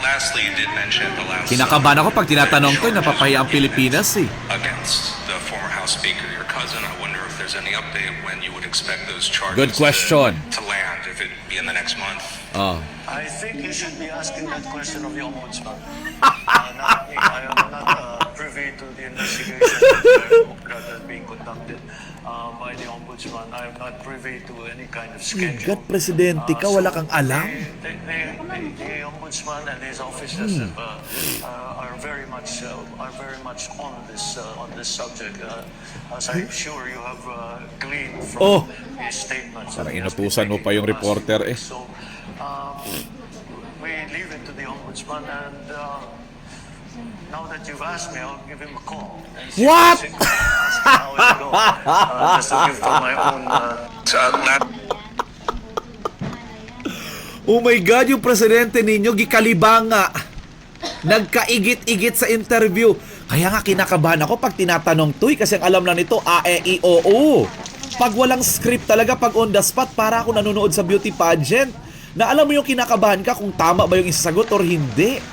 Lastly, you did mention the last Kinakabahan ako pag tinatanong ko, napapahiya ang Pilipinas eh. against the former House Speaker, your cousin. I wonder if there's any update when you would expect those charges Good question. to land, if it be in the next month. Oh. I think you should be asking that question of the Ombudsman. I am not privy to the investigation that is being conducted by the Ombudsman. I am not privy to any kind of schedule. God, Presidente ka, wala kang alam? The Ombudsman and his officers are very much on this subject. As I'm sure you have gleaned from his statements. Parang inutusan mo pa yung reporter eh. So, we leave it to the Ombudsman, and now that you've asked me, I'll give him a call. And see What? ask him how it goes. Just to give from my own. Oh my God, yung presidente ninyo, gikalibanga. Nagkaigit-igit sa interview. Kaya nga kinakabahan ako pag tinatanong to kasi ang alam lang nito, A-E-I-O-U. Pag walang script talaga, pag on the spot, para ako nanonood sa beauty pageant. Na alam mo yung kinakabahan ka kung tama ba yung isasagot or hindi.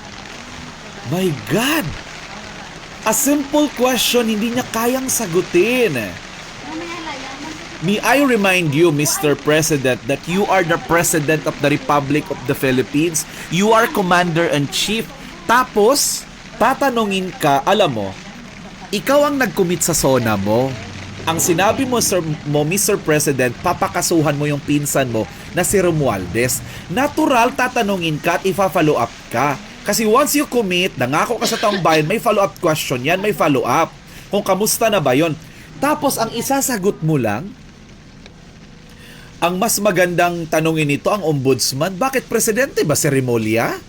My God! A simple question, hindi niya kayang sagutin. May I remind you, Mr. President, that you are the President of the Republic of the Philippines. You are Commander-in-Chief. Tapos, tatanungin ka, alam mo, ikaw ang nag-commit sa SONA mo. Ang sinabi mo, Mr. President, papakasuhan mo yung pinsan mo na si Romualdez. Natural, tatanungin ka at ifa-follow up ka. Kasi once you commit, nangako ka sa taong bayan, may follow-up question yan, may follow-up. Kung kamusta na ba yon. Tapos, ang isasagot mo lang, ang mas magandang tanongin nito ang ombudsman, bakit presidente ba si Remulla?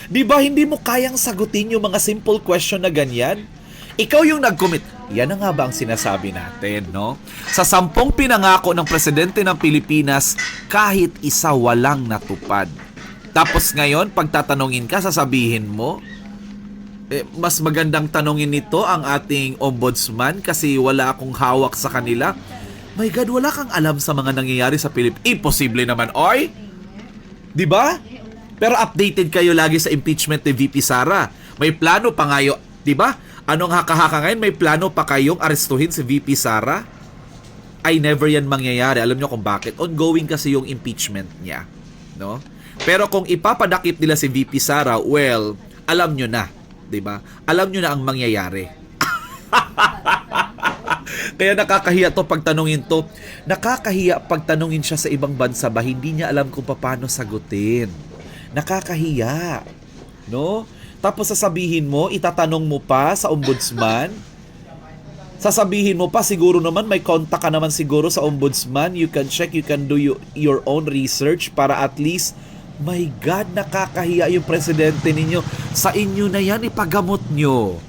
Di ba hindi mo kayang sagutin yung mga simple question na ganyan? Ikaw yung nag-commit. Yan na nga ba ang sinasabi natin, no? Sa 10 pinangako ng presidente ng Pilipinas, kahit isa walang natupad. Tapos ngayon, pagtatanungin ka, sasabihin mo, mas magandang tanongin nito ang ating ombudsman kasi wala akong hawak sa kanila. My God, wala kang alam sa mga nangyayari sa Pilipinas. Imposible naman, oy! Di ba? Pero updated kayo lagi sa impeachment ni VP Sara. May plano pa ngayon, di ba? Anong haka-haka ngayon? May plano pa kayong arestuhin si VP Sara? Ay, never yan mangyayari. Alam nyo kung bakit? Ongoing kasi yung impeachment niya. No? Pero kung ipapadakip nila si VP Sara, well, alam nyo na. 'Di ba? Alam nyo na ang mangyayari. Kaya nakakahiya to pagtanungin to. Nakakahiya pagtanungin siya sa ibang bansa ba hindi niya alam kung paano sagutin. Nakakahiya. No? Tapos sasabihin mo, itatanong mo pa sa ombudsman. Sasabihin mo pa, siguro naman may contact ka naman siguro sa ombudsman. You can check, you can do your own research para at least, my God, nakakahiya yung presidente ninyo. Sa inyo na yan, ipagamot nyo.